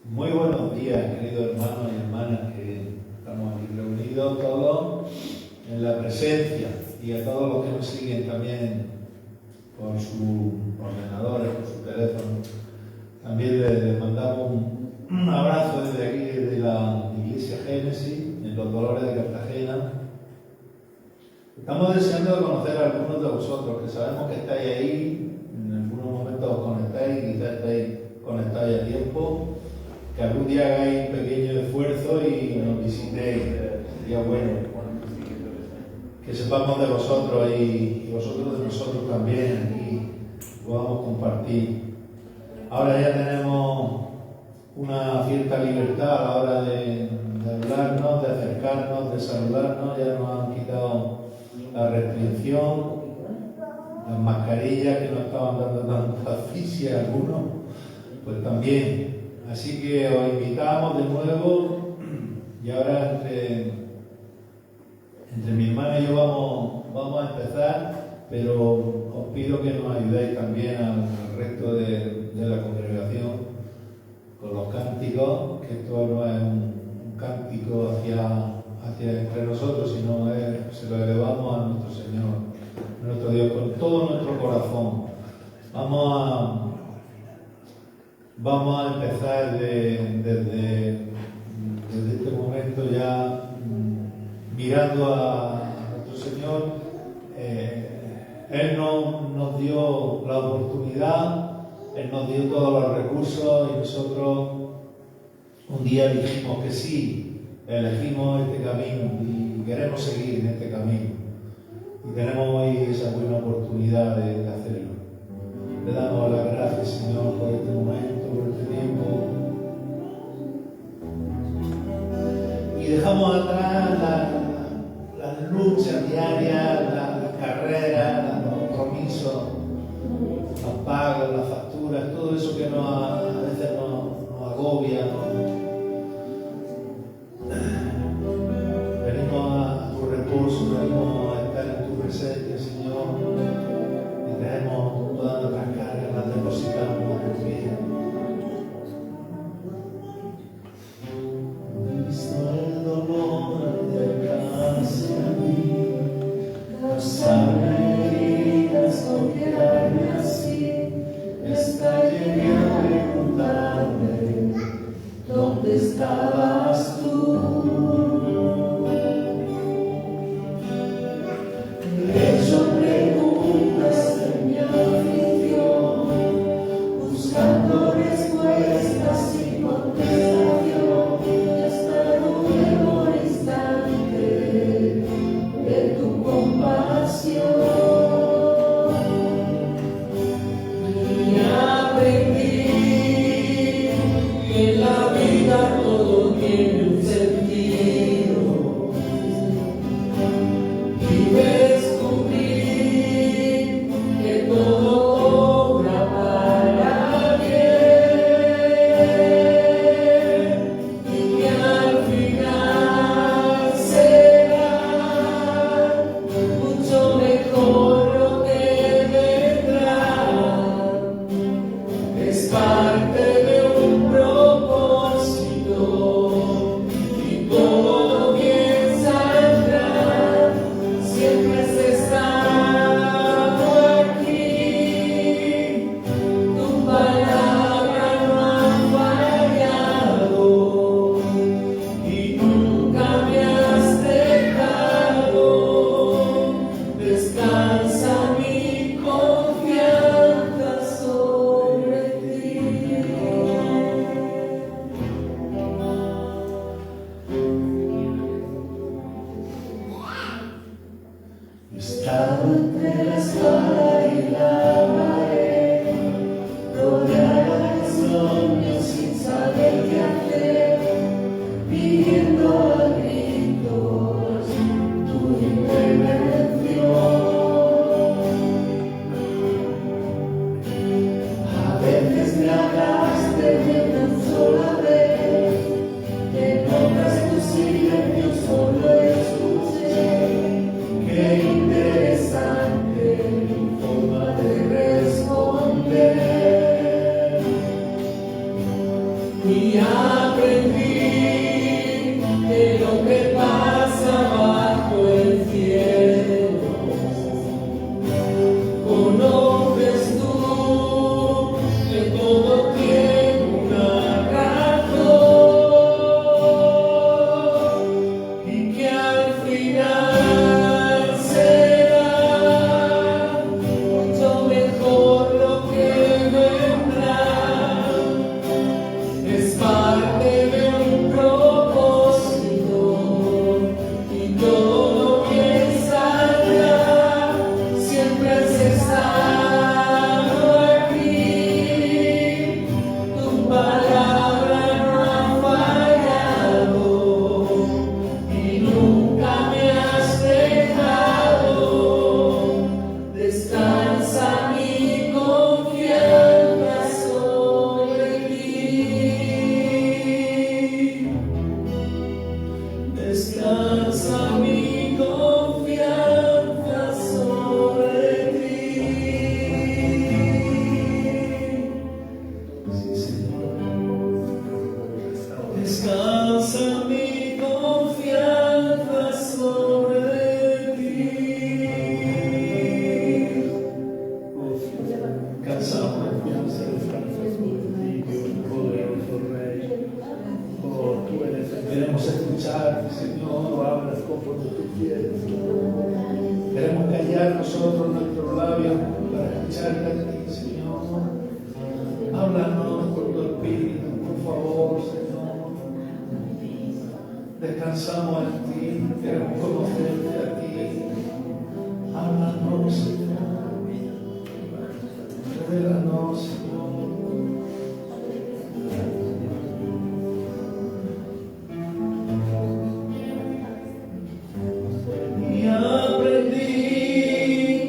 Muy buenos días, queridos hermanos y hermanas que estamos aquí reunidos todos en la presencia, y a todos los que nos siguen también por sus ordenadores, por su teléfono. También les mandamos un abrazo desde aquí, desde la Iglesia Génesis, en los Dolores de Cartagena. Estamos deseando conocer a algunos de vosotros, que sabemos que estáis ahí, en algunos momentos os conectáis, quizás estáis conectados a tiempo. Que algún día hagáis un pequeño esfuerzo y nos visitéis, sería bueno. Que sepamos de vosotros y vosotros de nosotros también, y podamos compartir. Ahora ya tenemos una cierta libertad a la hora de hablarnos, de acercarnos, de saludarnos. Ya nos han quitado la restricción, las mascarillas que nos estaban dando tanta asfixia a algunos, pues también. Así que os invitamos de nuevo, y ahora entre mi hermana y yo vamos a empezar, pero os pido que nos ayudéis también al resto de la congregación con los cánticos, que esto no es un cántico hacia entre nosotros, sino se lo elevamos a nuestro Señor, a nuestro Dios, con todo nuestro corazón. Vamos a empezar desde este momento ya mirando a nuestro Señor. Él nos dio la oportunidad, Él nos dio todos los recursos, y nosotros un día dijimos que sí, elegimos este camino y queremos seguir en este camino. Y tenemos hoy esa buena oportunidad de hacerlo. Le damos las gracias, Señor, por este momento, por este tiempo. Y dejamos atrás las luchas diarias, las carreras, los compromisos, los pagos, las facturas, todo eso que a veces nos agobia. Venimos a tu reposo, venimos a estar en tu presencia, Señor, y traemos todas nuestras cargas, las depositamos en tu vida. Visto el dolor de hacia mí, causarme heridas, golpearme así, está llegué a preguntarme, ¿dónde estabas tú? He hecho preguntas en mi aflicción, buscando respuestas sin contestación, y hasta luego el instante de tu compasión. Y aprendí que en la vida todo tiene un sentido, y descubrí que todo obra para bien, y que al final será mucho mejor lo que vendrá. Es parte de un propósito, y todo bien saldrá. Siempre has estado aquí, tu palabra no ha fallado, y nunca me has dejado. Descansa mi confianza sobre ti. He estado entre la espada y la pared, rodeada de insomnio sin saber qué hacer, pidiendo a gritos tu intervención. A veces me hablaste de una sola vez, en otras tu silencio solo escuché. Qué interesante tu forma de responder. y aprendí de lo que pasa bajo el cielo. Conoces tú que todo tiene una razón y que al final será mucho mejor lo que vendrá. Es parte de un propósito y todo bien saldrá. Siempre has estado aquí, tu palabra no ha fallado y nunca me has dejado. Descansa mi confianza sobre ti. Descansa mi confianza sobre ti. Sí, Señor. Descansa mi confianza sobre ti. Cansamos. Queremos escucharte, Señor. Hablas conforme tú quieres. Queremos callar nosotros nuestros labios para escucharte a ti, Señor. Háblanos por tu Espíritu, por favor, Señor. Descansamos en ti, queremos conocerte a ti. Háblanos, Señor. Revélanos, Señor. Y aprendí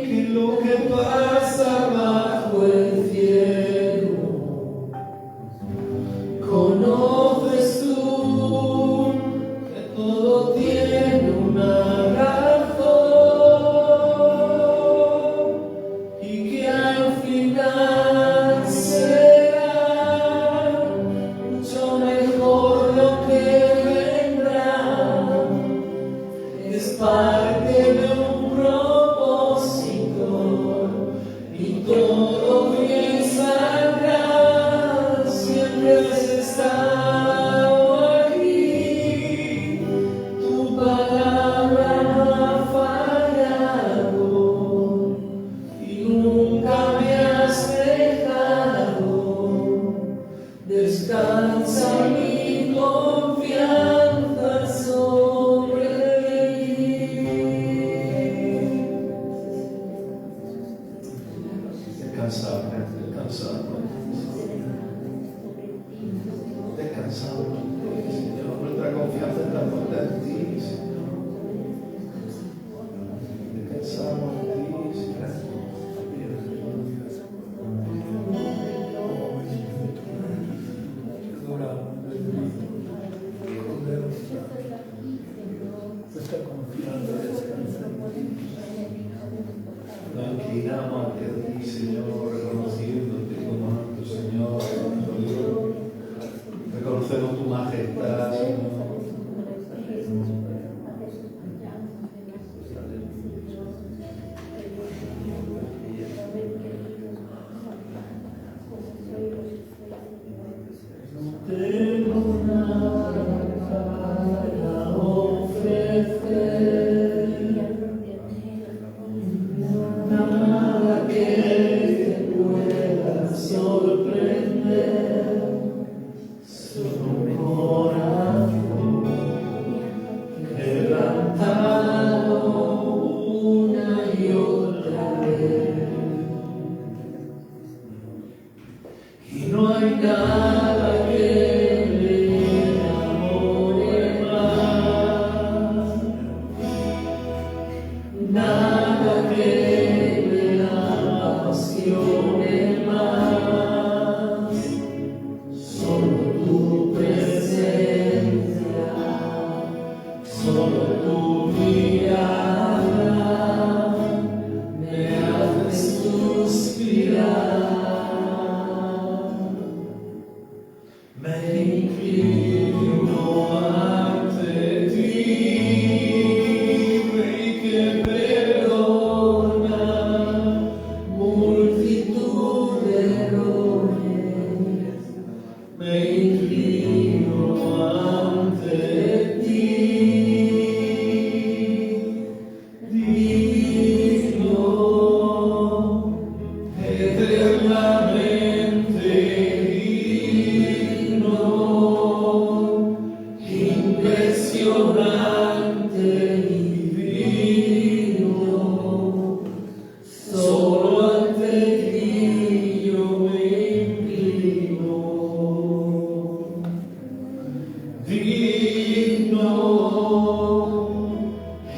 que lo que pasa bajo el cielo, conoces tú que todo tiene una razón y que al final será mucho mejor lo que vendrá. Es parte de un propósito y todo bien saldrá. Siempre has estado aquí, tu palabra no ha fallado y nunca me has dejado. Descansa mi confianza sobre ti. Descansamos, descansamos. Descansamos, Señor. Nuestra confianza está puesta en ti, Señor. Descansamos en ti, Señor. Esta confianza descansa en ti. Nos inclinamos ante ti, Señor, reconociéndote como nuestro Señor, nuestro Dios. Reconocemos tu majestad, Señor. No tengo nada para ofrecer, nada que te pueda sorprender, solo un corazón quebrantado una y otra vez. Y no hay nada que me enamore más, nada que me apasione más, solo tu presencia, solo tu mirada me hace suspirar. Me inclino ante ti, Rey que perdona multitud de errores. Me inclino ante ti, digno, eternamente digno, impresionante y divino. Solo ante ti yo me inclino. Digno,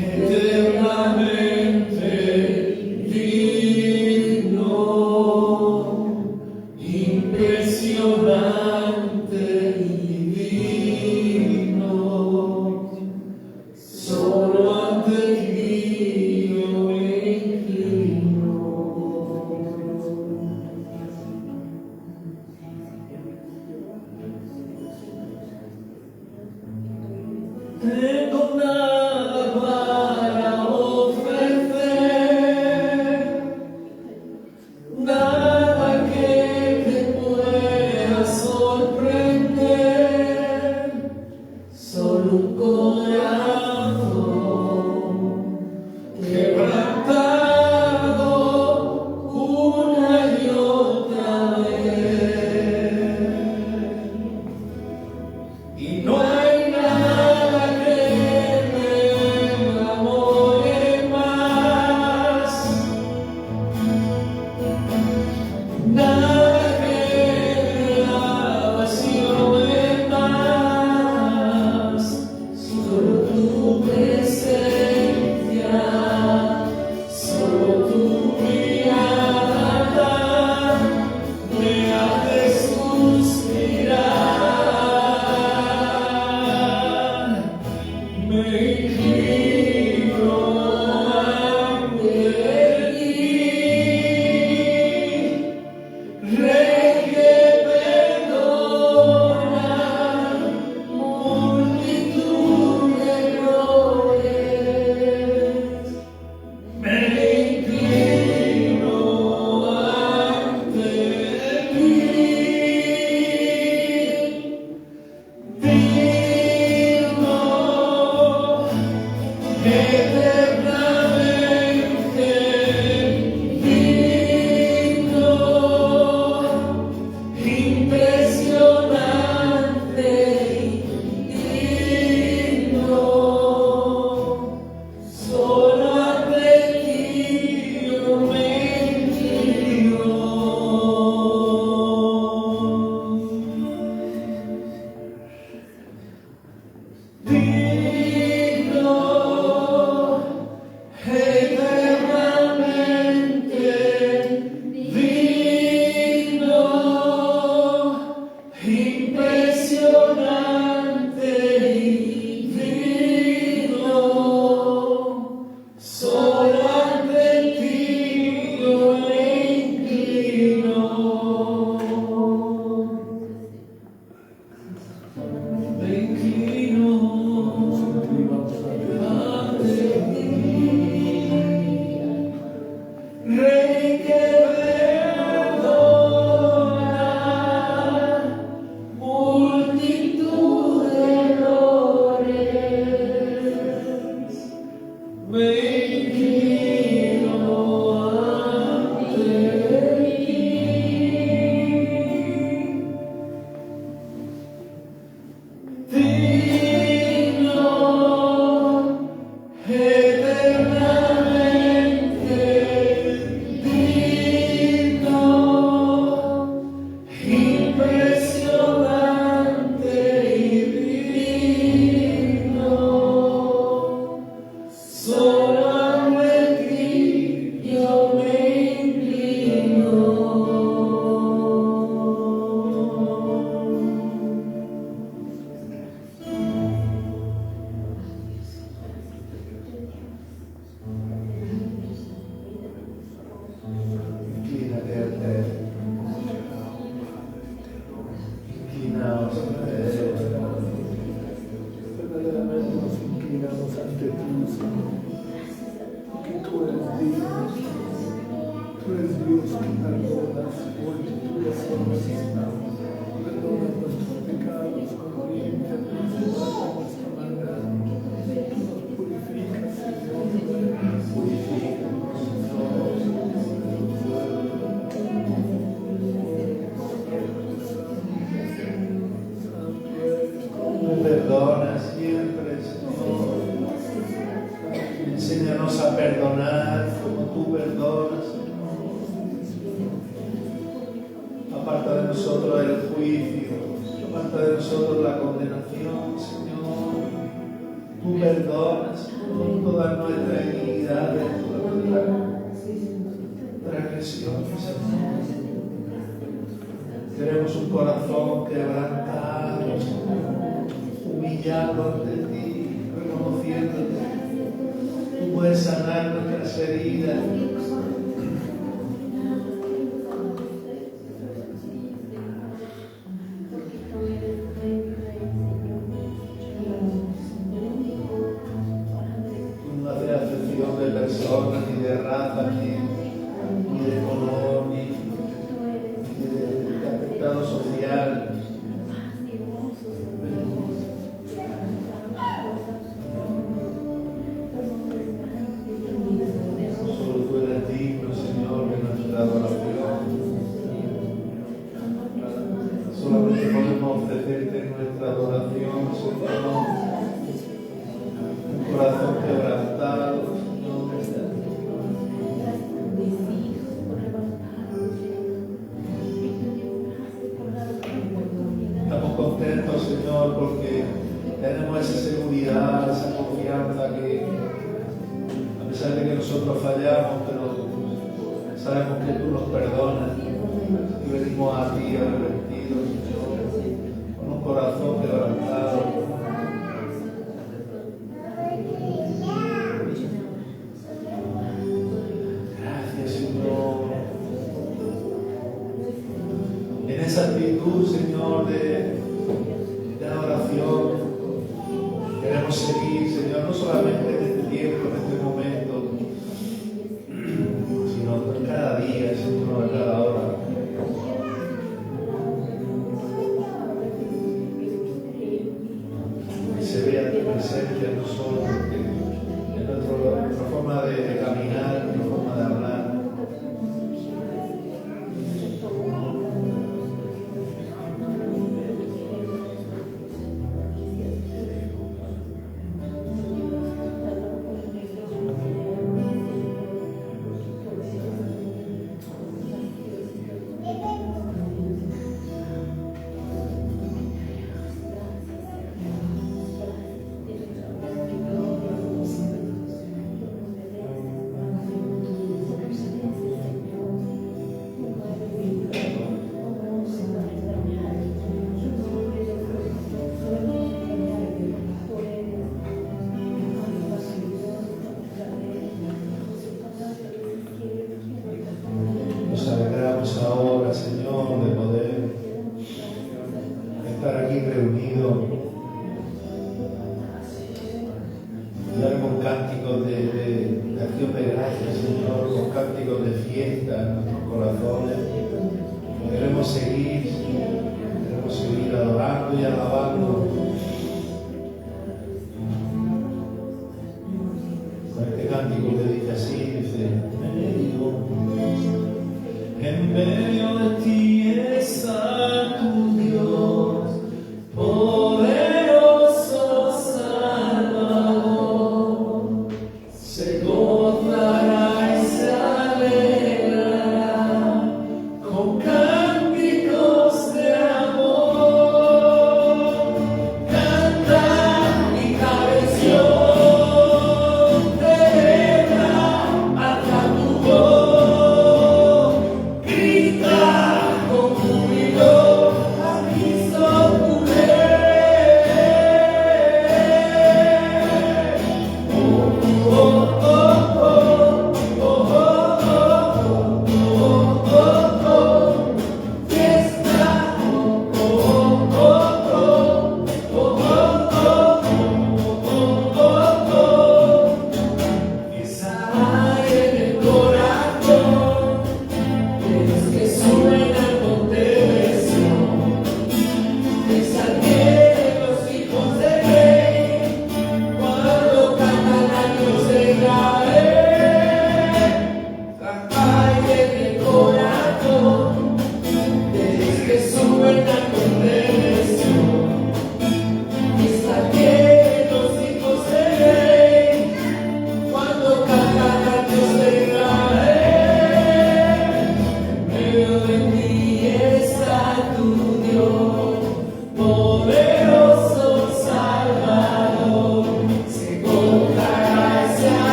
eternamente digno, impresionante y divino. Solo ante ti yo me inclino. Tengo nada para ofrecer, nada que te pueda sorprender, solo un corazón quebrantado una y otra vez. Y no hay nada que me enamore más, nada que me apasione más, solo tu presencia, solo tu mirada me hace suspirar. Me inclino ante ti, Rey que perdona multitud de errores. Me inclino ante ti, digno, eternamente digno, impresionante y digno. Solo ante ti yo me inclino. Digno, eternamente digno, impresionante y digno. Solo ante ti yo me inclino. Me inclino ante ti, Rey que perdona multitud de errores. Me inclino ante ti. Digno, eternamente digno, impresionante y digno. Solo ante ti yo me inclino. Inclínate ante Él. Señor. Verdaderamente nos inclinamos ante ti, Señor, porque tú eres digno. Tú eres Dios que perdonas multitudes de nuestros perdona nuestros pecados, nos limpia, nos guarda nuestra maldad. Tú nos purificas, Señor, purifícanos, Señor. Tú perdonas siempre, Señor. Enséñanos a perdonar como tú perdonas, Señor. Aparta de nosotros el juicio, aparta de nosotros la condenación, Señor. Tú perdonas, Señor, todas nuestras iniquidades, todas nuestras transgresiones, Señor. Queremos un corazón quebrantado, Señor, humillado ante ti, reconociéndote. Tú puedes sanar nuestras heridas. Tú no haces acepción de personas, ni de raza, ni de color, ni de aspecto social. Solo tú eres digno, Señor, de nuestra adoración. Solamente podemos ofrecerte nuestra adoración, Señor. Un corazón quebrantado, Señor. Estamos contentos, Señor, porque tenemos esa seguridad, esa confianza que, a pesar de que nosotros fallamos, pero sabemos que tú nos perdonas y venimos a ti arrepentidos, Señor, con un corazón quebrantado. Gracias, Señor. En esa actitud, Señor, de adoración, queremos seguir, Señor, no solamente en este tiempo, en este momento, sino cada día, Señor, cada hora. Que se vea tu presencia en nosotros, en nuestra forma de caminar, en nuestra forma de hablar. Nos alegramos ahora, Señor, de poder estar aquí reunidos y dar con cánticos de acción de gracias, Señor, con cánticos de fiesta en nuestros corazones. Queremos seguir adorando y alabando con este cántico que dice así, dice: en medio de ti está tu Dios, poderoso Salvador. Se gozará y se alegrará con cánticos de amor.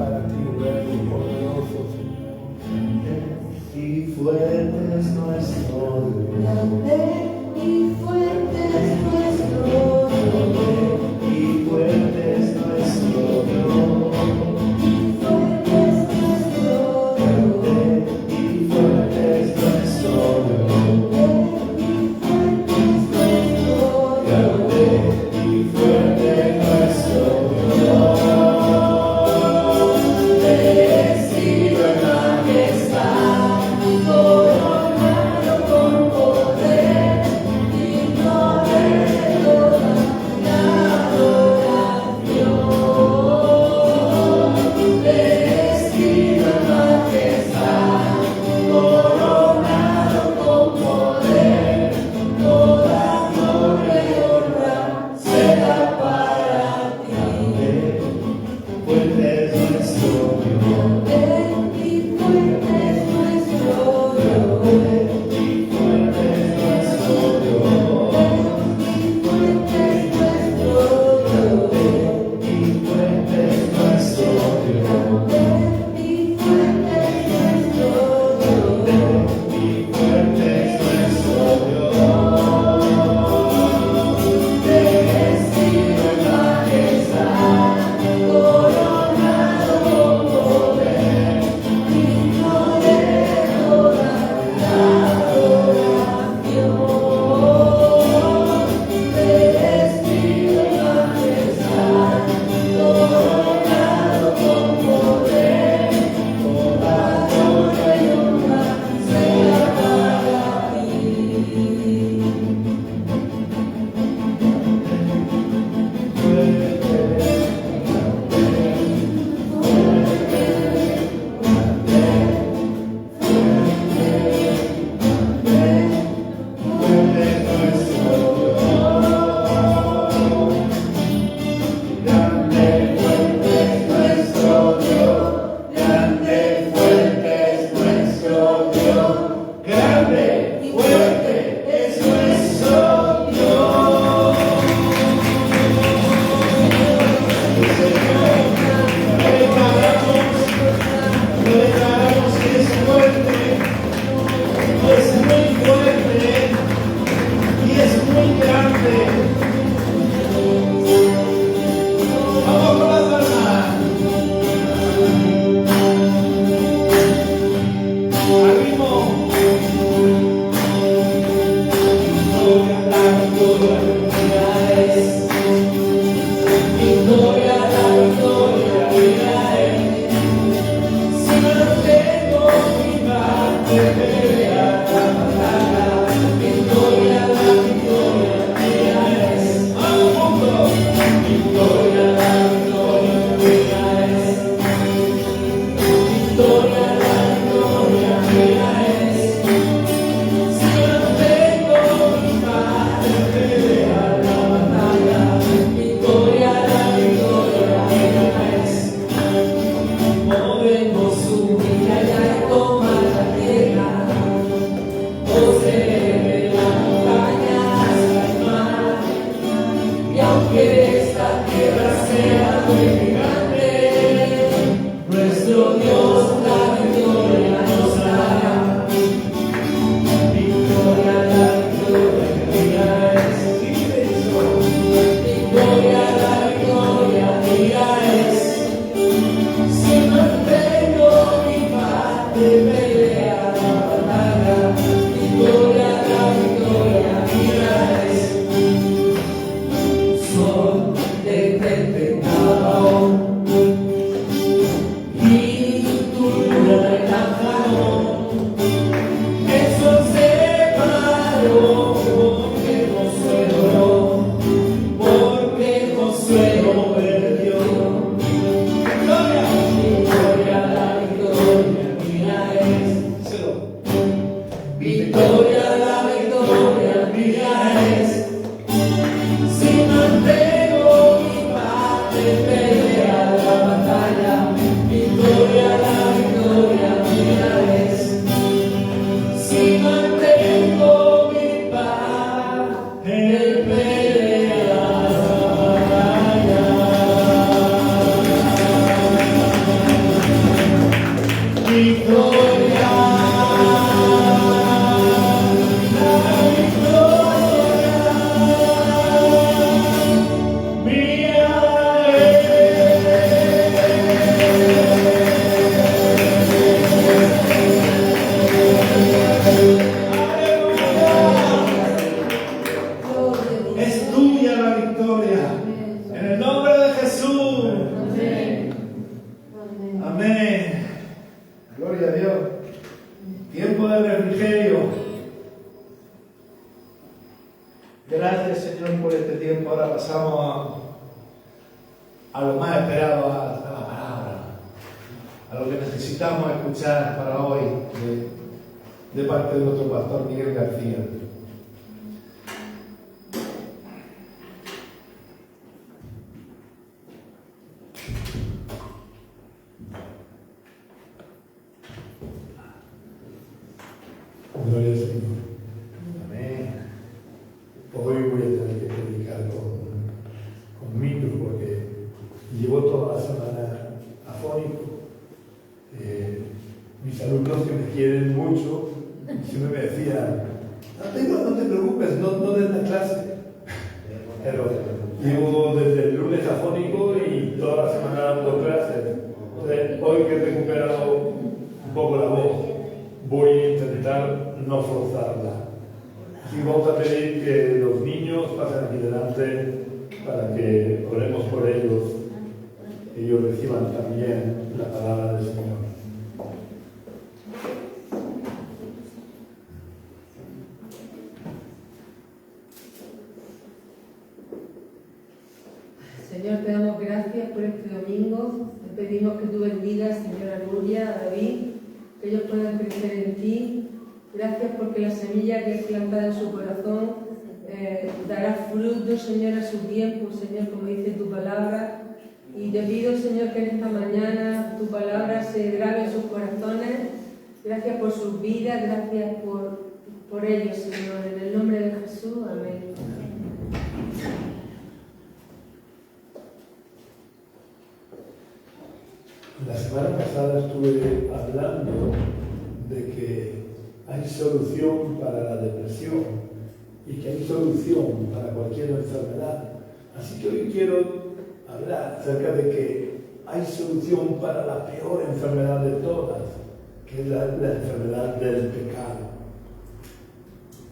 para ti, Rey poderoso, Señor. Y fuerte es nuestro Dios. Grande y fuerte es nuestro Dios. Y fuerte es nuestro Dios. Fuerte es nuestro Dios. Y fuerte es nuestro Dios. Grande y fuerte es nuestro Dios. Recibe majestad, coronado con poder. necesitamos escuchar para hoy de parte de nuestro pastor Miguel García. Gloria al Señor. Amén. Hoy voy a tener que predicar con micro porque llevo toda la semana afónico. Mis alumnos que me quieren mucho siempre me decían, no te preocupes, no des la clase. Pero llevo desde el lunes afónico y toda la semana dando clases. Entonces, hoy que he recuperado un poco la voz, voy a intentar no forzarla. Y vamos a pedir que los niños pasen aquí delante para que oremos por ellos, que ellos reciban también la palabra del Señor. Señor, te damos gracias por este domingo. Te pedimos que tú bendigas, señora Nuria, a David, que ellos puedan crecer en ti. Gracias porque la semilla que es plantada en su corazón dará fruto, Señor, a su tiempo, Señor, como dice tu palabra. Y te pido, Señor, que en esta mañana tu palabra se grabe en sus corazones. Gracias por sus vidas, gracias por ellos, Señor. En el nombre de Jesús, amén. La semana pasada estuve hablando de que hay solución para la depresión y que hay solución para cualquier enfermedad. Así que hoy quiero hablar acerca de que hay solución para la peor enfermedad de todas, que es la enfermedad del pecado.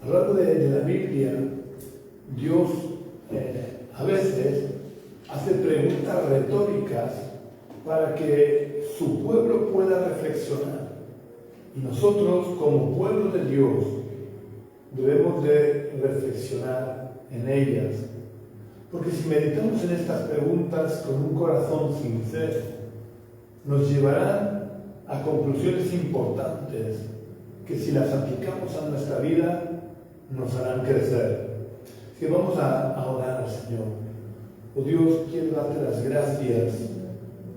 A lo largo de la Biblia, Dios a veces hace preguntas retóricas para que su pueblo pueda reflexionar. Y nosotros, como pueblo de Dios, debemos de reflexionar en ellas. Porque si meditamos en estas preguntas con un corazón sincero, nos llevarán a conclusiones importantes que si las aplicamos a nuestra vida, nos harán crecer. Así que vamos a orar al Señor. Oh Dios, quiero darte las gracias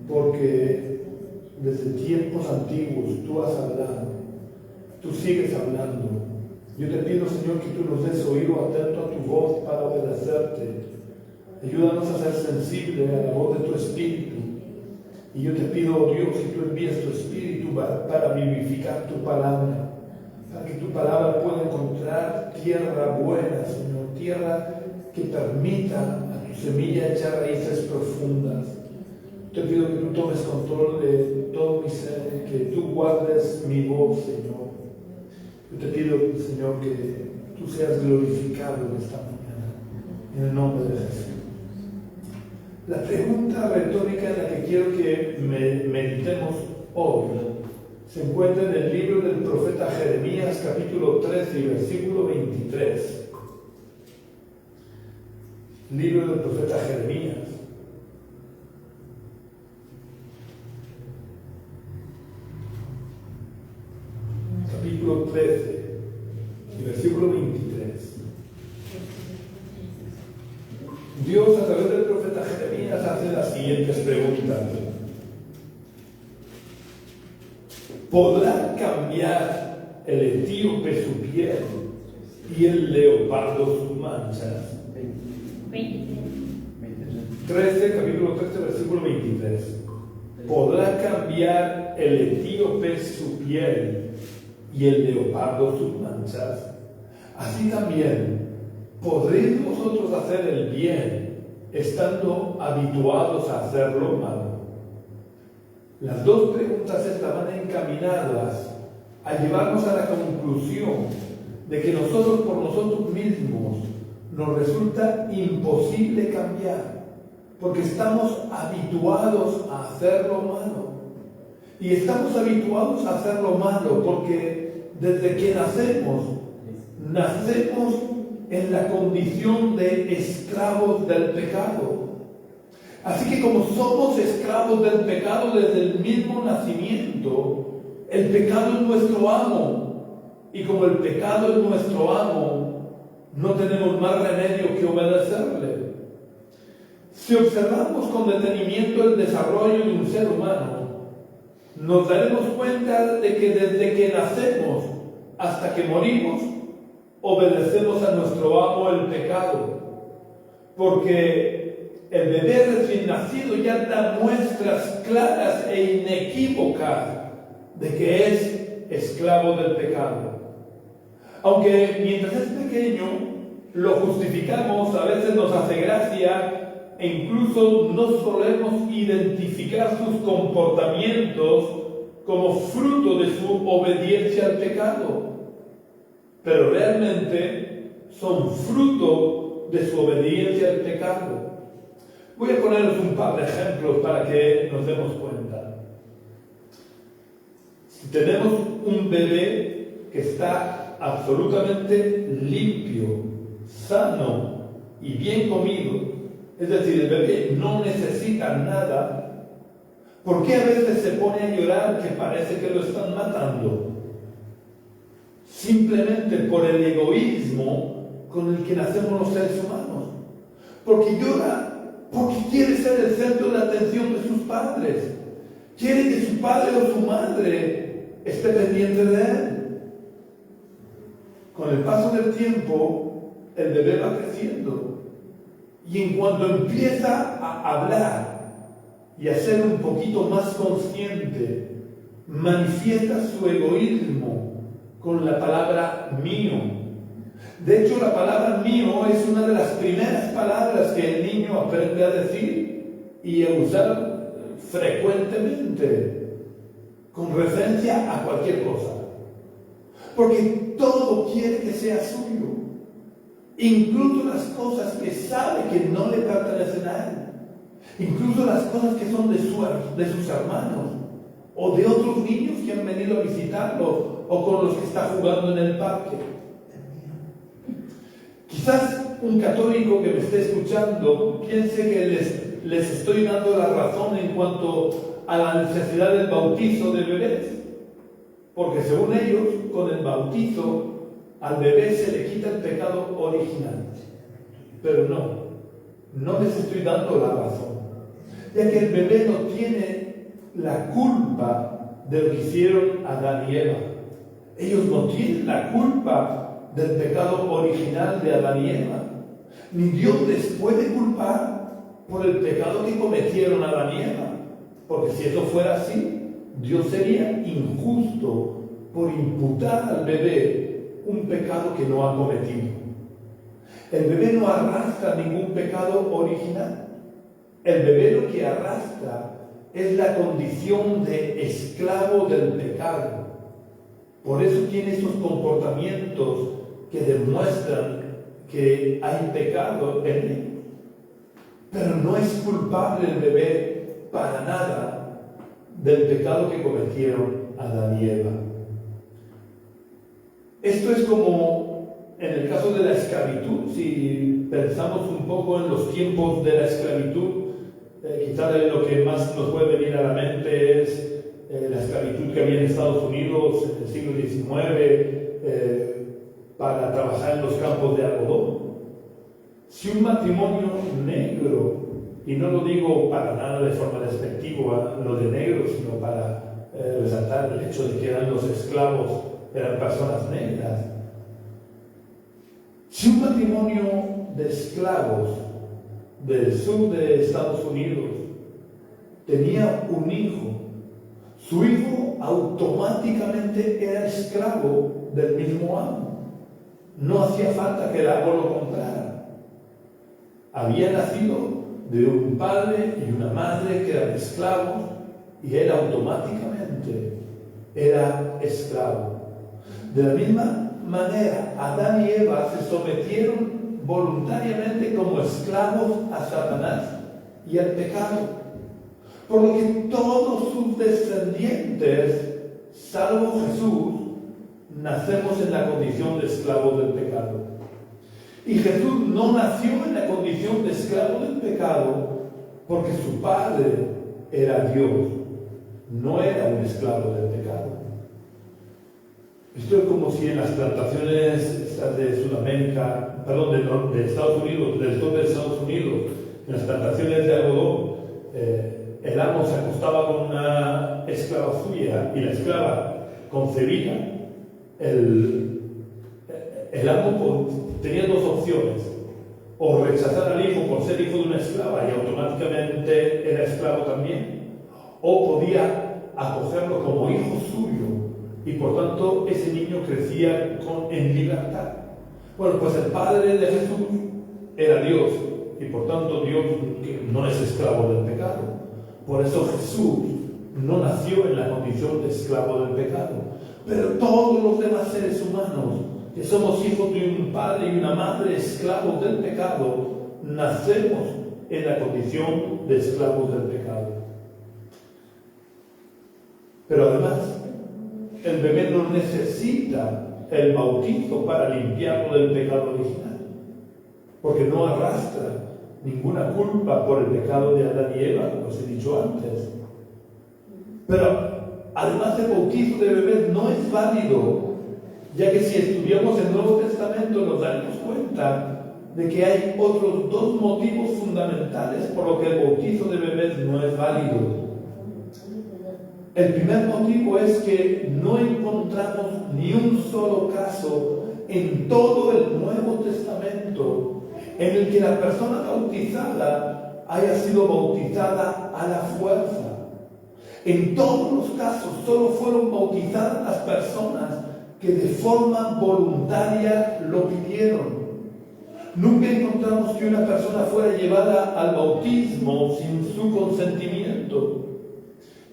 porque desde tiempos antiguos tú has hablado, tú sigues hablando. Yo te pido, Señor, que tú nos des oído atento a tu voz para obedecerte. Ayúdanos a ser sensibles a la voz de tu Espíritu. Y yo te pido, oh Dios, que tú envíes tu Espíritu para vivificar tu palabra, para que tu palabra pueda encontrar tierra buena, Señor, tierra que permita a tu semilla echar raíces profundas. Te pido que tú tomes control de todo mi ser, que tú guardes mi voz, Señor. Yo te pido, Señor, que tú seas glorificado en esta mañana, en el nombre de Jesús. La pregunta retórica en la que quiero que meditemos hoy se encuentra en el libro del profeta Jeremías, capítulo 13 y versículo 23. Libro del profeta Jeremías. Capítulo 13 y versículo 23. Dios a través del profeta Jeremías hace las siguientes preguntas. ¿Podrá cambiar el etíope su piel y el leopardo sus manchas? 13, capítulo 13, versículo 23. ¿Podrá cambiar el etíope su piel y el leopardo sus manchas? Así también, ¿podréis vosotros hacer el bien estando habituados a hacer lo malo? Las dos preguntas estaban encaminadas a llevarnos a la conclusión de que nosotros por nosotros mismos nos resulta imposible cambiar, porque estamos habituados a hacer lo malo. Y estamos habituados a hacer lo malo porque desde que nacemos en la condición de esclavos del pecado. Así que como somos esclavos del pecado desde el mismo nacimiento, el pecado es nuestro amo. Y como el pecado es nuestro amo, no tenemos más remedio que obedecerle. Si observamos con detenimiento el desarrollo de un ser humano, nos daremos cuenta de que desde que nacemos hasta que morimos, obedecemos a nuestro amo el pecado. Porque el bebé recién nacido ya da muestras claras e inequívocas de que es esclavo del pecado. Aunque mientras es pequeño lo justificamos, a veces nos hace gracia e incluso no solemos identificar sus comportamientos como fruto de su obediencia al pecado, pero realmente son fruto de su obediencia al pecado. Voy a poneros un par de ejemplos para que nos demos cuenta. Si tenemos un bebé que está absolutamente limpio, sano y bien comido, es decir, el bebé no necesita nada, ¿por qué a veces se pone a llorar que parece que lo están matando? Simplemente por el egoísmo con el que nacemos los seres humanos. Porque llora porque quiere ser el centro de atención de sus padres. Quiere que su padre o su madre esté pendiente de él. Con el paso del tiempo, el bebé va creciendo. Y en cuanto empieza a hablar y a ser un poquito más consciente, manifiesta su egoísmo con la palabra mío. De hecho, la palabra mío es una de las primeras palabras que el niño aprende a decir y a usar frecuentemente, con referencia a cualquier cosa. Porque todo quiere que sea suyo. Incluso las cosas que sabe que no le pertenecen a él. Incluso las cosas que son de sus hermanos o de otros niños que han venido a visitarlo o con los que está jugando en el parque. Quizás un católico que me esté escuchando piense que les estoy dando la razón en cuanto a la necesidad del bautizo de bebés. Porque según ellos, con el bautizo al bebé se le quita el pecado original. Pero no les estoy dando la razón. Ya que el bebé no tiene la culpa de lo que hicieron Adán y Eva. Ellos no tienen la culpa del pecado original de Adán y Eva. Ni Dios les puede culpar por el pecado que cometieron Adán y Eva. Porque si eso fuera así, Dios sería injusto por imputar al bebé un pecado que no ha cometido. El bebé no arrastra ningún pecado original. El bebé lo que arrastra es la condición de esclavo del pecado. Por eso tiene esos comportamientos que demuestran que hay pecado en él. Pero no es culpable el bebé para nada del pecado que cometieron Adán y Eva. Esto es como en el caso de la esclavitud. Si pensamos un poco en los tiempos de la esclavitud, quizás lo que más nos puede venir a la mente es la esclavitud que había en Estados Unidos en el siglo XIX para trabajar en los campos de algodón. Si un matrimonio negro, y no lo digo para nada de forma despectiva lo de negro, sino para resaltar el hecho de que eran los esclavos, eran personas negras. Si un matrimonio de esclavos del sur de Estados Unidos tenía un hijo, su hijo automáticamente era esclavo del mismo amo. No hacía falta que el amo lo comprara. Había nacido de un padre y una madre que eran esclavos y él automáticamente era esclavo. De la misma manera, Adán y Eva se sometieron voluntariamente como esclavos a Satanás y al pecado. Por lo que todos sus descendientes, salvo Jesús, nacemos en la condición de esclavos del pecado. Y Jesús no nació en la condición de esclavo del pecado porque su padre era Dios, no era un esclavo del pecado. Esto es como si en las plantaciones de Sudamérica, perdón, de Estados Unidos, del sur de Estados Unidos, en las plantaciones de algodón, el amo se acostaba con una esclava suya y la esclava concebía. El amo tenía dos opciones: o rechazar al hijo por ser hijo de una esclava y automáticamente era esclavo también, o podía acogerlo como hijo suyo y por tanto ese niño crecía en libertad. Bueno, pues el padre de Jesús era Dios y por tanto Dios no es esclavo del pecado. Por eso Jesús no nació en la condición de esclavo del pecado. Pero todos los demás seres humanos, que somos hijos de un padre y una madre esclavos del pecado, nacemos en la condición de esclavos del pecado. Pero además, el bebé no necesita el bautizo para limpiarlo del pecado original, porque no arrastra ninguna culpa por el pecado de Adán y Eva, como os he dicho antes. Pero además el bautizo de bebés no es válido, ya que si estudiamos el Nuevo Testamento nos daremos cuenta de que hay otros dos motivos fundamentales por los que el bautizo de bebés no es válido. El primer motivo es que no encontramos ni un solo caso en todo el Nuevo Testamento en el que la persona bautizada haya sido bautizada a la fuerza. En todos los casos solo fueron bautizadas las personas que de forma voluntaria lo pidieron. Nunca encontramos que una persona fuera llevada al bautismo sin su consentimiento.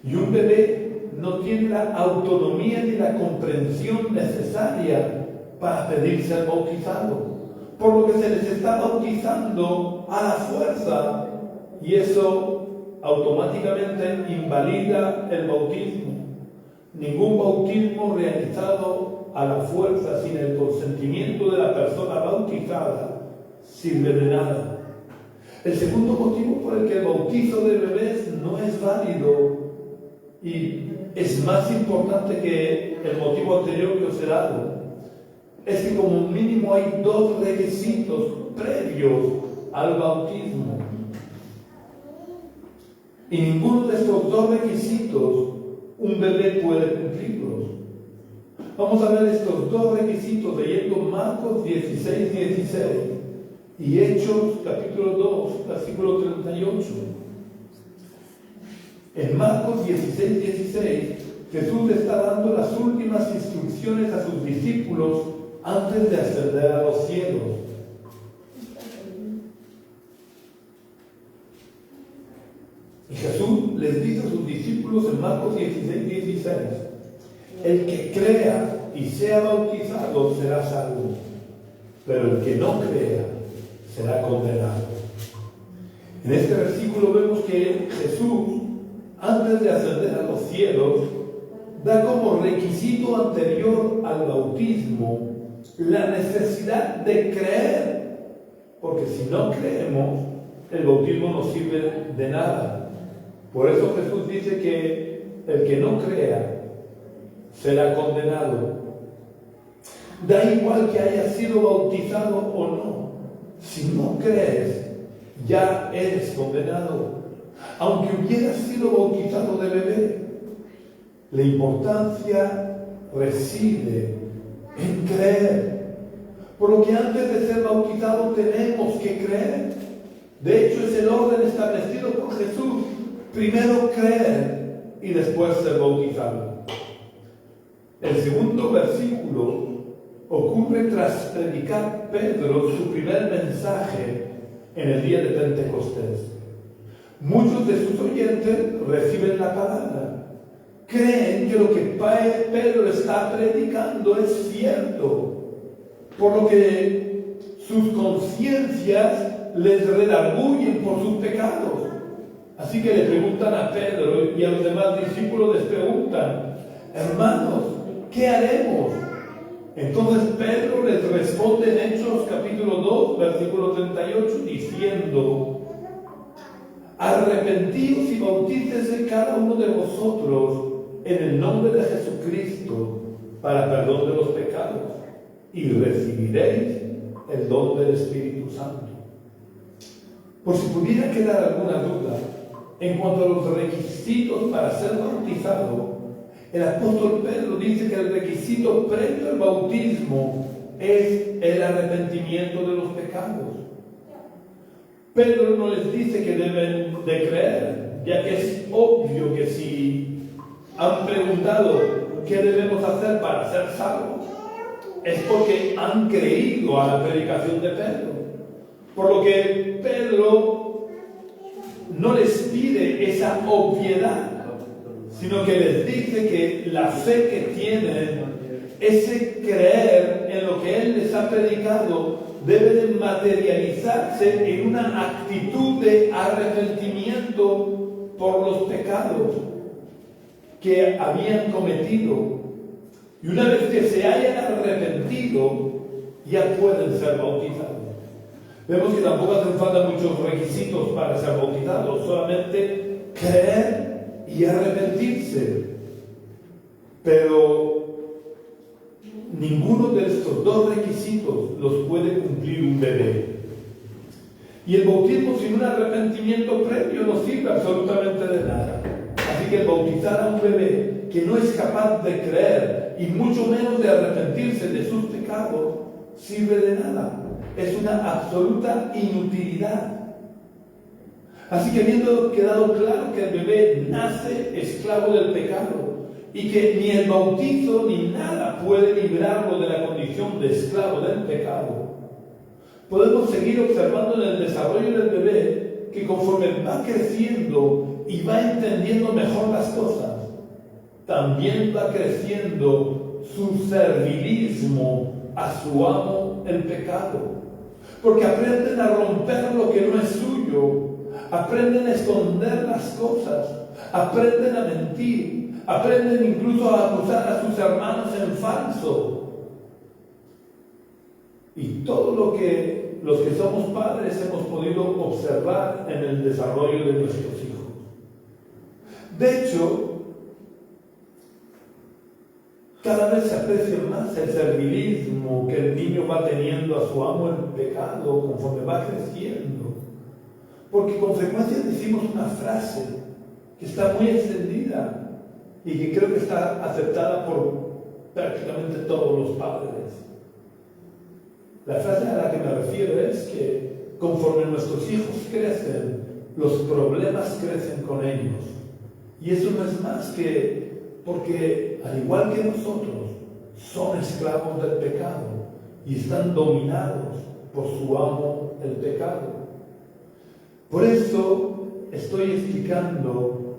Y un bebé no tiene la autonomía ni la comprensión necesaria para pedir ser bautizado, por lo que se les está bautizando a la fuerza, y eso automáticamente invalida el bautismo. Ningún bautismo realizado a la fuerza sin el consentimiento de la persona bautizada sirve de nada. El segundo motivo por el que el bautizo de bebés no es válido y es más importante que el motivo anterior que os he dado es que como mínimo hay dos requisitos previos al bautismo. Y ninguno de estos dos requisitos un bebé puede cumplirlos. Vamos a ver estos dos requisitos leyendo Marcos 16:16 y Hechos capítulo 2, versículo 38. En Marcos 16:16, Jesús le está dando las últimas instrucciones a sus discípulos antes de ascender a los cielos. Y Jesús les dice a sus discípulos en Marcos 16:16, el que crea y sea bautizado será salvo, pero el que no crea será condenado. En este versículo vemos que Jesús, antes de ascender a los cielos, da como requisito anterior al bautismo la necesidad de creer, porque si no creemos, el bautismo no sirve de nada. Por eso Jesús dice que el que no crea será condenado. Da igual que haya sido bautizado o no. Si no crees, ya eres condenado. Aunque hubieras sido bautizado de bebé, la importancia reside en creer. Por lo que antes de ser bautizado tenemos que creer. De hecho, es el orden establecido por Jesús. Primero creer y después ser bautizado. El segundo versículo ocurre tras predicar Pedro su primer mensaje en el día de Pentecostés. Muchos de sus oyentes reciben la palabra, creen que lo que Pedro está predicando es cierto, por lo que sus conciencias les redarguyen por sus pecados. Así que le preguntan a Pedro y a los demás discípulos les preguntan, hermanos, ¿qué haremos? Entonces Pedro les responde en Hechos capítulo 2, versículo 38, diciendo, arrepentíos y bautícese cada uno de vosotros en el nombre de Jesucristo para perdón de los pecados y recibiréis el don del Espíritu Santo. Por si pudiera quedar alguna duda en cuanto a los requisitos para ser bautizado, el apóstol Pedro dice que el requisito previo al bautismo es el arrepentimiento de los pecados. Pedro no les dice que deben de creer, ya que es obvio que si han preguntado qué debemos hacer para ser salvos, es porque han creído a la predicación de Pedro. Por lo que Pedro no les pide esa obviedad, sino que les dice que la fe que tienen, ese creer en lo que Él les ha predicado, debe de materializarse en una actitud de arrepentimiento por los pecados que habían cometido. Y una vez que se hayan arrepentido, ya pueden ser bautizados. Vemos que tampoco hacen falta muchos requisitos para ser bautizados, solamente creer y arrepentirse. Pero ninguno de estos dos requisitos los puede cumplir un bebé. Y el bautismo sin un arrepentimiento previo no sirve absolutamente de nada. Así que el bautizar a un bebé que no es capaz de creer y mucho menos de arrepentirse de sus pecados sirve de nada. Es una absoluta inutilidad. Así que habiendo quedado claro que el bebé nace esclavo del pecado y que ni el bautizo ni nada puede librarlo de la condición de esclavo del pecado, podemos seguir observando en el desarrollo del bebé que conforme va creciendo y va entendiendo mejor las cosas, también va creciendo su servilismo a su amo el pecado. Porque aprenden a romper lo que no es suyo, aprenden a esconder las cosas, aprenden a mentir, aprenden incluso a acusar a sus hermanos en falso. Y todo lo que los que somos padres hemos podido observar en el desarrollo de nuestros hijos. De hecho, cada vez se aprecia más el servilismo que el niño va teniendo a su amo el pecado conforme va creciendo. Porque con frecuencia decimos una frase que está muy extendida y que creo que está aceptada por prácticamente todos los padres. La frase a la que me refiero es que conforme nuestros hijos crecen, los problemas crecen con ellos. Y eso no es más que porque, al igual que nosotros, son esclavos del pecado y están dominados por su amo el pecado. Por eso estoy explicando,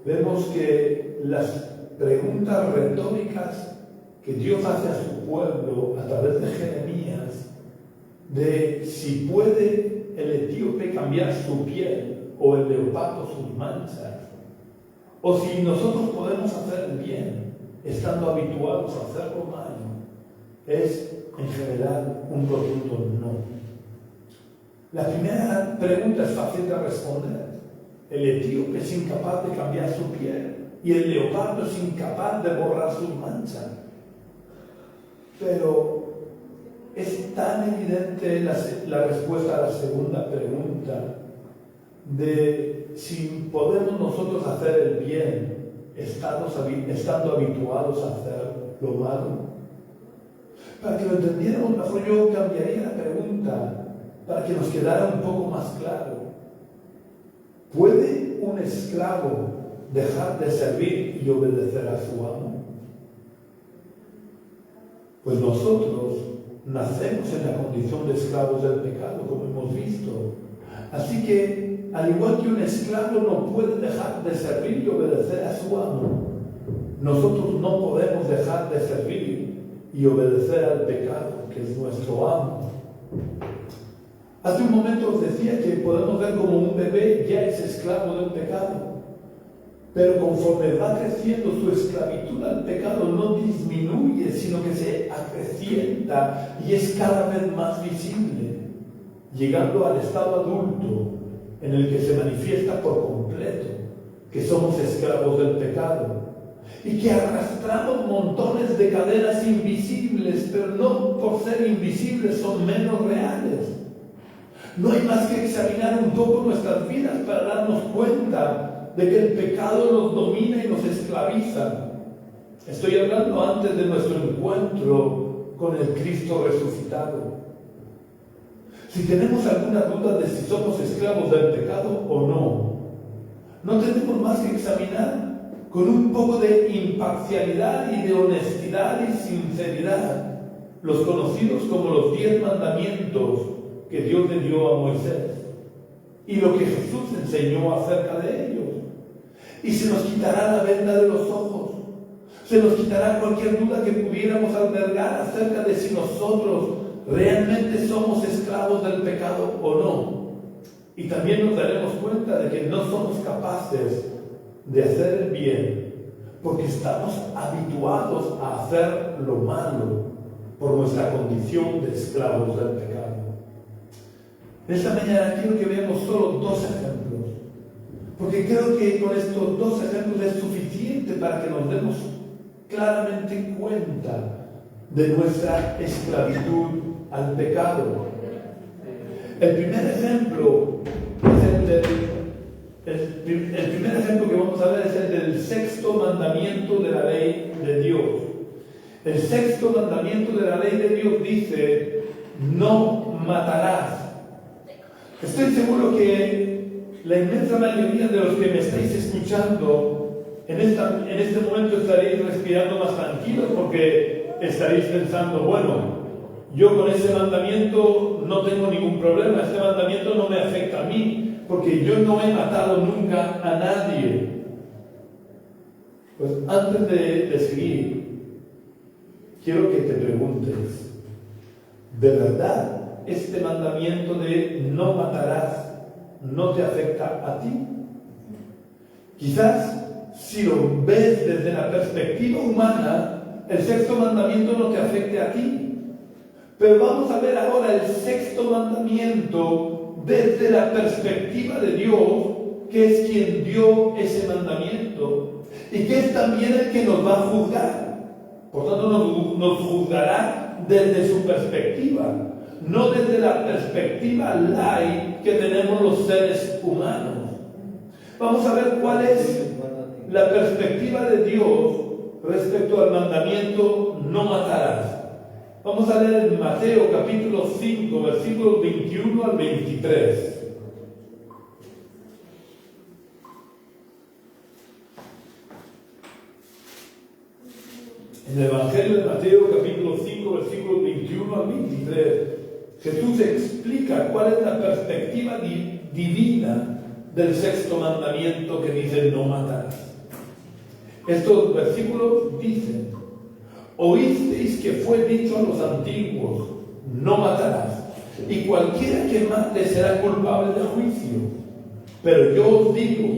vemos que las preguntas retóricas que Dios hace a su pueblo a través de Jeremías, de si puede el etíope cambiar su piel o el leopardo sus manchas, o si nosotros podemos hacer el bien estando habituados a hacerlo mal, es en general un rotundo no. La primera pregunta es fácil de responder. El etíope es incapaz de cambiar su piel y el leopardo es incapaz de borrar sus manchas. Pero es tan evidente la respuesta a la segunda pregunta de si podemos nosotros hacer el bien estando habituados a hacer lo malo. Para que lo entendiéramos mejor, yo cambiaría la pregunta para que nos quedara un poco más claro. ¿Puede un esclavo dejar de servir y obedecer a su amo? Pues nosotros nacemos en la condición de esclavos del pecado, como hemos visto. Así que, al igual que un esclavo no puede dejar de servir y obedecer a su amo, nosotros no podemos dejar de servir y obedecer al pecado, que es nuestro amo. Hace un momento os decía que podemos ver como un bebé ya es esclavo del pecado, Pero conforme va creciendo su esclavitud al pecado, no disminuye, sino que se acrecienta y es cada vez más visible, llegando al estado adulto en el que se manifiesta por completo que somos esclavos del pecado y que arrastramos montones de cadenas invisibles, pero no por ser invisibles son menos reales. No hay más que examinar un poco nuestras vidas para darnos cuenta de que el pecado nos domina y nos esclaviza. Estoy hablando antes de nuestro encuentro con el Cristo resucitado. Si tenemos alguna duda de si somos esclavos del pecado o no, no tenemos más que examinar con un poco de imparcialidad y de honestidad y sinceridad los conocidos como los 10 mandamientos que Dios le dio a Moisés y lo que Jesús enseñó acerca de ellos. Y se nos quitará la venda de los ojos, se nos quitará cualquier duda que pudiéramos albergar acerca de si nosotros realmente somos esclavos del pecado o no. Y también nos daremos cuenta de que no somos capaces de hacer el bien porque estamos habituados a hacer lo malo por nuestra condición de esclavos del pecado. Esta mañana quiero que veamos solo 2 ejemplos, porque creo que con estos 2 ejemplos es suficiente para que nos demos claramente cuenta de nuestra esclavitud al pecado. El primer ejemplo el primer ejemplo que vamos a ver es el del 6.º mandamiento de la ley de Dios. El 6.º mandamiento de la ley de Dios dice: no matarás. Estoy seguro que la inmensa mayoría de los que me estáis escuchando en este momento estaréis respirando más tranquilos, porque estaréis pensando: bueno, yo con ese mandamiento no tengo ningún problema, este mandamiento no me afecta a mí, porque yo no he matado nunca a nadie. Pues antes de seguir, quiero que te preguntes: ¿de verdad este mandamiento de no matarás no te afecta a ti? Quizás si lo ves desde la perspectiva humana, el 6.º mandamiento no te afecte a ti. Pero vamos a ver ahora el 6.º mandamiento desde la perspectiva de Dios, que es quien dio ese mandamiento y que es también el que nos va a juzgar. Por tanto, nos juzgará desde su perspectiva, no desde la perspectiva light que tenemos los seres humanos. Vamos a ver cuál es la perspectiva de Dios respecto al mandamiento no matarás. Vamos a leer en Mateo capítulo 5, versículos 21 al 23. En el Evangelio de Mateo capítulo 5, versículos 21 al 23, Jesús explica cuál es la perspectiva divina del 6.º mandamiento que dice no matarás. Estos versículos dicen: oísteis que fue dicho a los antiguos: no matarás, y cualquiera que mate será culpable de juicio. Pero yo os digo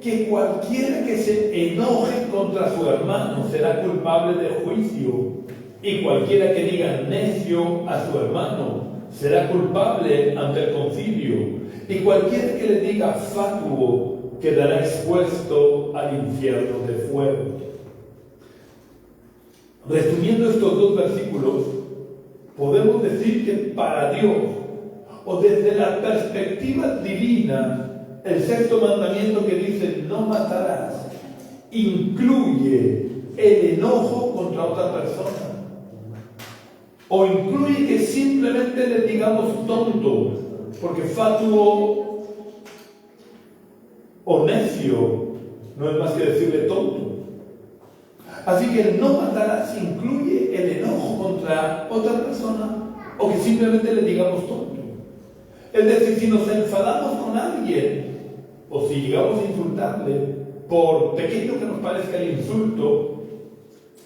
que cualquiera que se enoje contra su hermano será culpable de juicio, y cualquiera que diga necio a su hermano será culpable ante el concilio, y cualquiera que le diga fatuo quedará expuesto al infierno de fuego. Resumiendo estos 2 versículos, podemos decir que para Dios, o desde la perspectiva divina, el 6.º mandamiento que dice no matarás incluye el enojo contra otra persona, o incluye que simplemente le digamos tonto, porque fatuo o necio no es más que decirle tonto. Así que el no matarás incluye el enojo contra otra persona, o que simplemente le digamos tonto. Es decir, si nos enfadamos con alguien, o si llegamos a insultarle, por pequeño que nos parezca el insulto,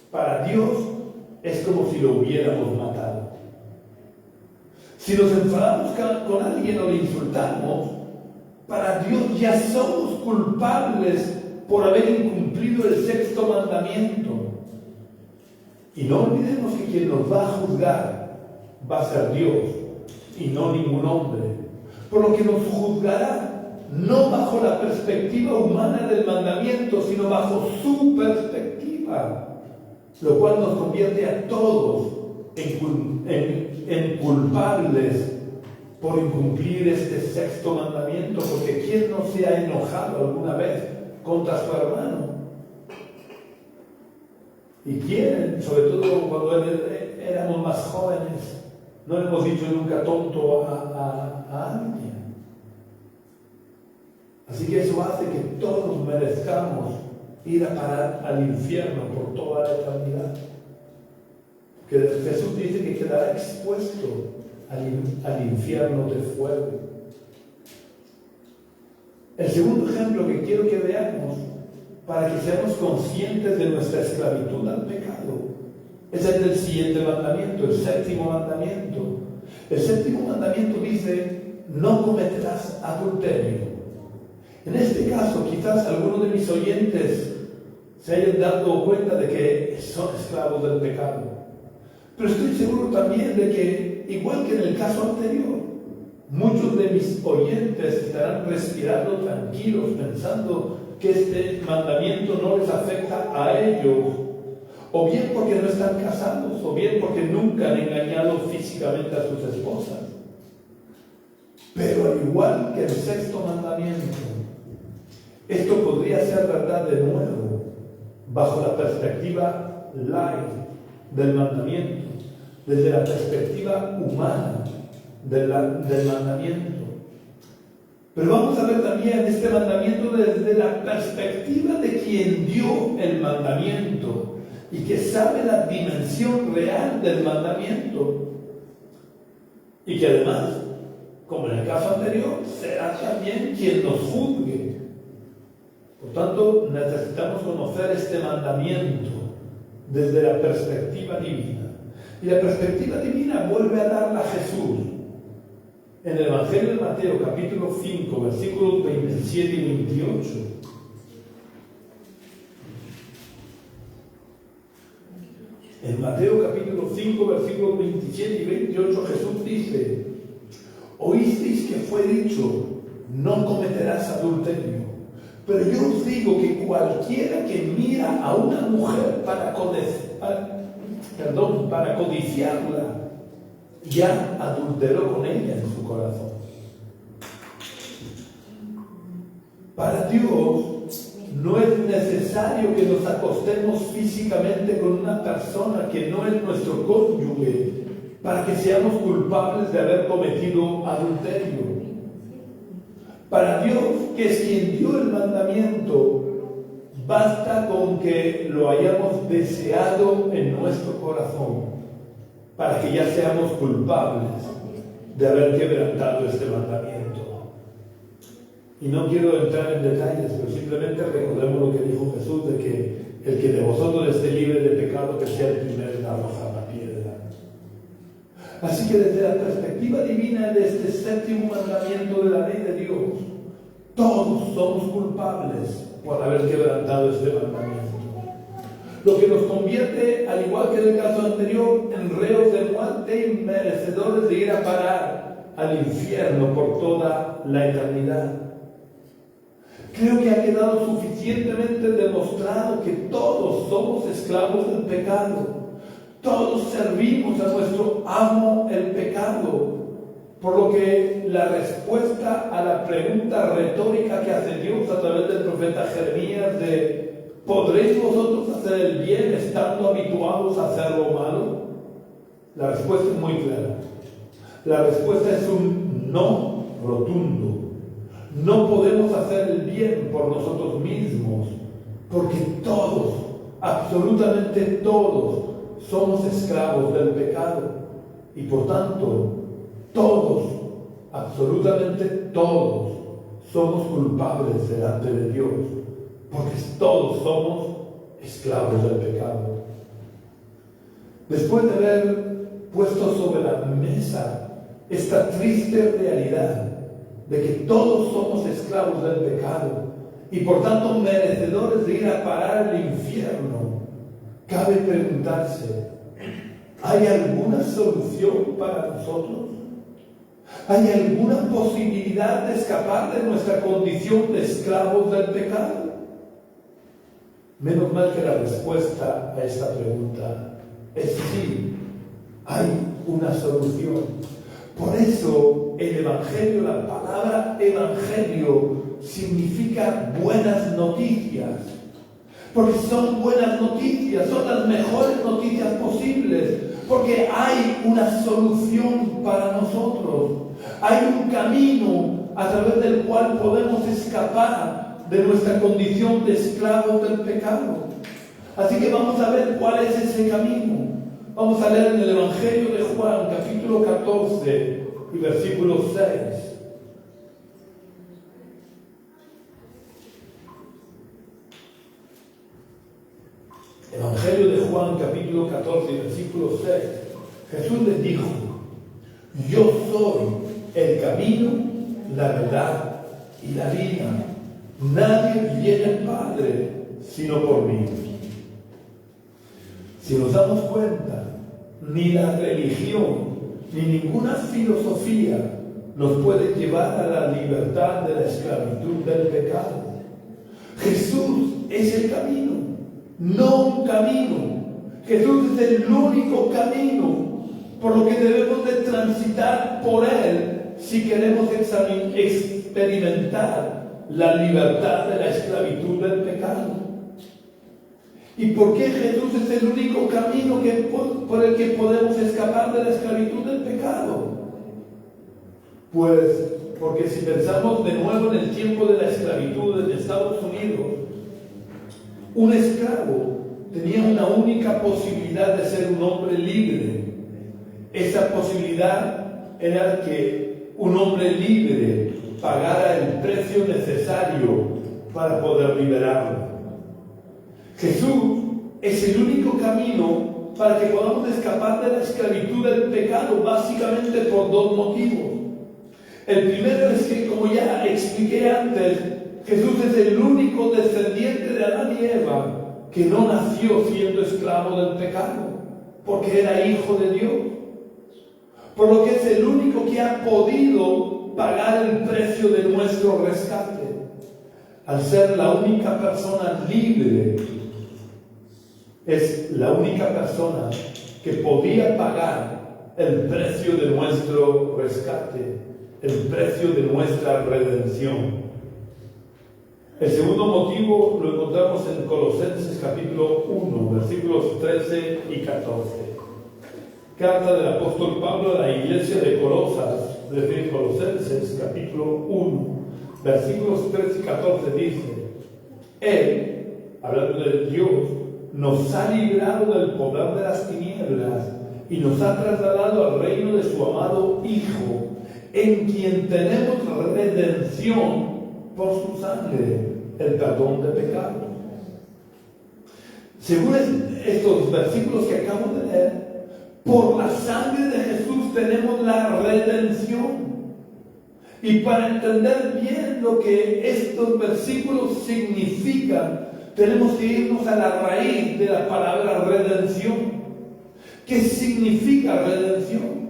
para Dios es como si lo hubiéramos matado. Si nos enfadamos con alguien o le insultamos, para Dios ya somos culpables por haber incumplido el sexto mandamiento. Y no olvidemos que quien nos va a juzgar va a ser Dios y no ningún hombre, por lo que nos juzgará no bajo la perspectiva humana del mandamiento, sino bajo su perspectiva, lo cual nos convierte a todos en culpables por incumplir este sexto mandamiento, porque ¿quién no se ha enojado alguna vez contra su hermano? ¿Y quién, sobre todo cuando éramos más jóvenes, no le hemos dicho nunca tonto a alguien? Así que eso hace que todos merezcamos ir a parar al infierno por toda la eternidad. Que Jesús dice que quedará expuesto al infierno de fuego. El segundo ejemplo que quiero que veamos para que seamos conscientes de nuestra esclavitud al pecado es el del siguiente mandamiento, el séptimo mandamiento. El séptimo mandamiento dice: no cometerás adulterio. En este caso, quizás algunos de mis oyentes se hayan dado cuenta de que son esclavos del pecado. Pero estoy seguro también de que, igual que en el caso anterior, muchos de mis oyentes estarán respirando tranquilos, pensando que este mandamiento no les afecta a ellos, o bien porque no están casados, o bien porque nunca han engañado físicamente a sus esposas. Pero al igual que el sexto mandamiento, esto podría ser verdad de nuevo, bajo la perspectiva light del mandamiento, desde la perspectiva humana del mandamiento. Pero vamos a ver también este mandamiento desde la perspectiva de quien dio el mandamiento y que sabe la dimensión real del mandamiento, y que además, como en el caso anterior, será también quien nos juzgue. Por tanto, necesitamos conocer este mandamiento desde la perspectiva divina. Y la perspectiva divina vuelve a darla a Jesús en el Evangelio de Mateo, capítulo 5, versículos 27 y 28. En Mateo capítulo 5, versículos 27 y 28, Jesús dice: oísteis que fue dicho, no cometerás adulterio. Pero yo os digo que cualquiera que mira a una mujer para codiciarla, ya adulteró con ella en su corazón. Para Dios no es necesario que nos acostemos físicamente con una persona que no es nuestro cónyuge para que seamos culpables de haber cometido adulterio. Para Dios, que es quien dio el mandamiento, basta con que lo hayamos deseado en nuestro corazón para que ya seamos culpables de haber quebrantado este mandamiento. Y no quiero entrar en detalles, pero simplemente recordemos lo que dijo Jesús, de que el que de vosotros esté libre de pecado, que sea el primero en arrojar la piedra. Así que desde la perspectiva divina de este séptimo mandamiento de la ley de Dios, todos somos culpables por haber quebrantado este mandamiento. Lo que nos convierte, al igual que en el caso anterior, en reos de muerte y merecedores de ir a parar al infierno por toda la eternidad. Creo que ha quedado suficientemente demostrado que todos somos esclavos del pecado. Todos servimos a nuestro amo el pecado, por lo que la respuesta a la pregunta retórica que hace Dios a través del profeta Jeremías de ¿podréis vosotros hacer el bien estando habituados a hacer lo malo? La respuesta es muy clara. La respuesta es un no rotundo. No podemos hacer el bien por nosotros mismos, porque todos, absolutamente todos, somos esclavos del pecado y por tanto todos, absolutamente todos, somos culpables delante de Dios, porque todos somos esclavos del pecado. Después de haber puesto sobre la mesa esta triste realidad de que todos somos esclavos del pecado y por tanto merecedores de ir a parar al infierno, cabe preguntarse, ¿hay alguna solución para nosotros? ¿Hay alguna posibilidad de escapar de nuestra condición de esclavos del pecado? Menos mal que la respuesta a esta pregunta es sí, hay una solución. Por eso el Evangelio, la palabra Evangelio, significa buenas noticias. Porque son buenas noticias, son las mejores noticias posibles. Porque hay una solución para nosotros. Hay un camino a través del cual podemos escapar de nuestra condición de esclavos del pecado. Así que vamos a ver cuál es ese camino. Vamos a leer en el Evangelio de Juan, capítulo 14 y versículo 6. Evangelio de Juan, capítulo 14 y versículo 6. Jesús les dijo: yo soy el camino, la verdad y la vida. Nadie viene al Padre sino por mí. Si nos damos cuenta, ni la religión ni ninguna filosofía nos puede llevar a la libertad de la esclavitud del pecado. Jesús es el camino, no un camino. Jesús es el único camino, por lo que debemos de transitar por Él si queremos experimentar la libertad de la esclavitud del pecado. ¿Y por qué Jesús es el único camino por el que podemos escapar de la esclavitud del pecado? Pues porque si pensamos de nuevo en el tiempo de la esclavitud en Estados Unidos, un esclavo tenía una única posibilidad de ser un hombre libre. Esa posibilidad era que un hombre libre pagara el precio necesario para poder liberarlo. Jesús es el único camino para que podamos escapar de la esclavitud del pecado, básicamente por dos motivos. El primero es que, como ya expliqué antes, Jesús es el único descendiente de Adán y Eva que no nació siendo esclavo del pecado, porque era hijo de Dios. Por lo que es el único que ha podido pagar el precio de nuestro rescate. Al ser la única persona libre, es la única persona que podía pagar el precio de nuestro rescate, el precio de nuestra redención. El segundo motivo lo encontramos en Colosenses capítulo 1, versículos 13 y 14. Carta del apóstol Pablo a la iglesia de Colosas, desde Colosenses capítulo 1, versículos 13 y 14 dice: Él, hablando de Dios, nos ha librado del poder de las tinieblas y nos ha trasladado al reino de su amado Hijo, en quien tenemos redención por su sangre, el perdón de pecados. Según estos versículos que acabo de leer, por la sangre de Jesús tenemos la redención. Y para entender bien lo que estos versículos significan, tenemos que irnos a la raíz de la palabra redención. ¿Qué significa redención?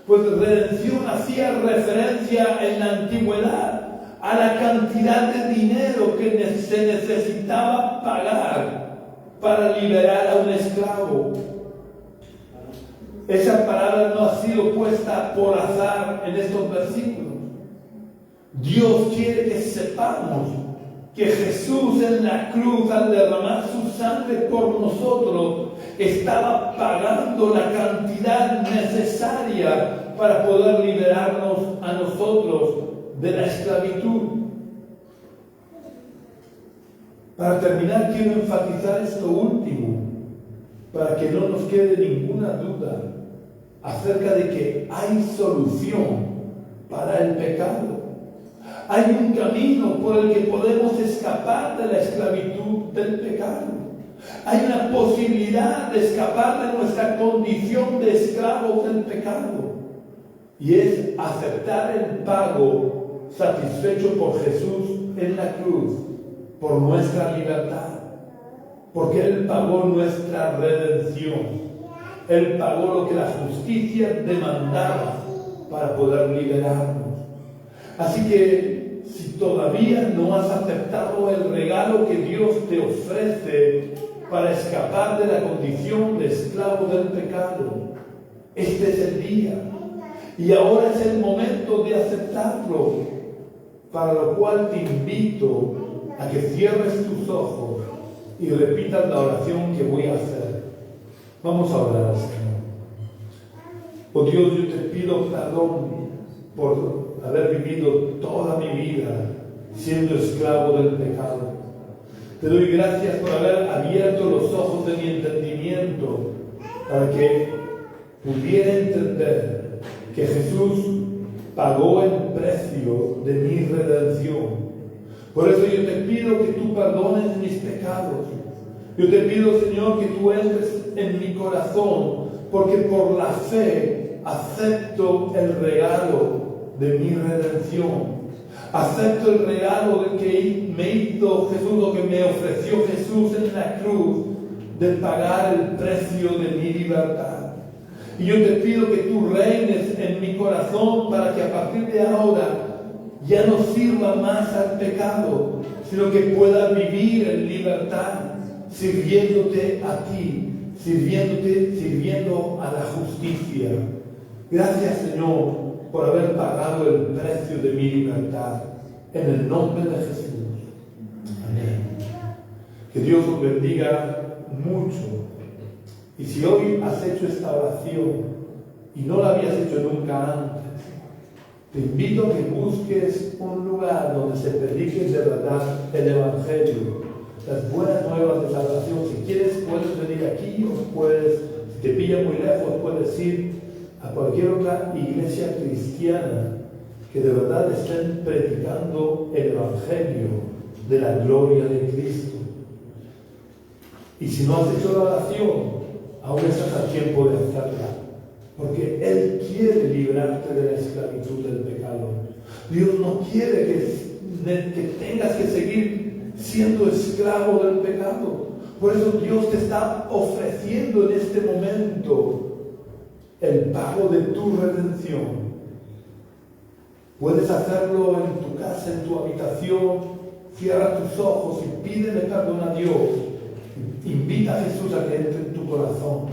Pues redención hacía referencia en la antigüedad a la cantidad de dinero que se necesitaba pagar para liberar a un esclavo. Esa palabra no ha sido puesta por azar en estos versículos. Dios quiere que sepamos que Jesús en la cruz, al derramar su sangre por nosotros, estaba pagando la cantidad necesaria para poder liberarnos a nosotros de la esclavitud. Para terminar, quiero enfatizar esto último, para que no nos quede ninguna duda acerca de que hay solución para el pecado. Hay un camino por el que podemos escapar de la esclavitud del pecado. Hay una posibilidad de escapar de nuestra condición de esclavos del pecado. Y es aceptar el pago satisfecho por Jesús en la cruz por nuestra libertad, porque Él pagó nuestra redención. Él pagó lo que la justicia demandaba para poder liberarnos. Así que si todavía no has aceptado el regalo que Dios te ofrece para escapar de la condición de esclavo del pecado, este es el día. Y ahora es el momento de aceptarlo, para lo cual te invito a que cierres tus ojos y repitas la oración que voy a hacer. Vamos a orar al Señor. Oh Dios, yo te pido perdón por haber vivido toda mi vida siendo esclavo del pecado. Te doy gracias por haber abierto los ojos de mi entendimiento para que pudiera entender que Jesús pagó el precio de mi redención. Por eso yo te pido que tú perdones mis pecados. Yo te pido, Señor, que tú entres en mi corazón, porque por la fe acepto el regalo de mi redención. Acepto el regalo de que me hizo Jesús, lo que me ofreció Jesús en la cruz, de pagar el precio de mi libertad. Y yo te pido que tú reines en mi corazón para que a partir de ahora ya no sirva más al pecado, sino que pueda vivir en libertad, sirviéndote a ti, sirviendo a la justicia. Gracias, Señor, por haber pagado el precio de mi libertad. En el nombre de Jesús. Amén. Que Dios os bendiga mucho. Y si hoy has hecho esta oración y no la habías hecho nunca antes, te invito a que busques un lugar donde se predique de verdad el Evangelio, las buenas nuevas de salvación. Si quieres, puedes venir aquí, o puedes, si te pilla muy lejos, puedes ir a cualquier otra iglesia cristiana que de verdad estén predicando el Evangelio de la gloria de Cristo. Y si no has hecho la oración, aún estás a tiempo de hacerla, porque Él quiere librarte de la esclavitud del pecado. Dios no quiere que tengas que seguir siendo esclavo del pecado. Por eso Dios te está ofreciendo en este momento el pago de tu redención. Puedes hacerlo en tu casa, en tu habitación. Cierra tus ojos y pídele perdón a Dios. Invita a Jesús a que entre en tu corazón.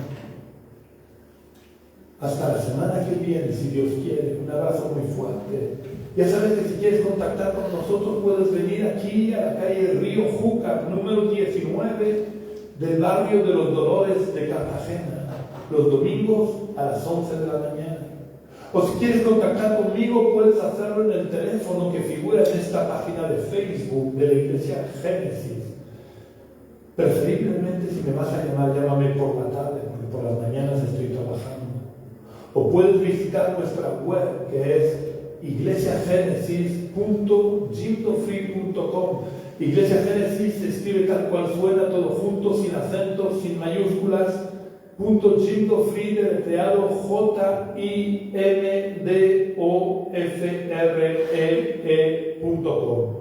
Hasta la semana que viene, si Dios quiere. Un abrazo muy fuerte. Ya sabes que si quieres contactar con nosotros, puedes venir aquí a la calle Río Júcar, número 19, del barrio de los Dolores de Cartagena, los domingos a las 11 de la mañana. O si quieres contactar conmigo, puedes hacerlo en el teléfono que figura en esta página de Facebook de la Iglesia Génesis. Preferiblemente, si me vas a llamar, llámame por la tarde, porque por las mañanas estoy trabajando. O puedes visitar nuestra web, que es iglesiagenesis.gimdofree.com. Iglesia Génesis se escribe tal cual suena, todo junto, sin acentos, sin mayúsculas. .gimdofree, deletreado JIMDOFREE.com.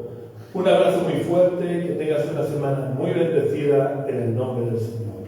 Un abrazo muy fuerte, que tengas una semana muy bendecida en el nombre del Señor.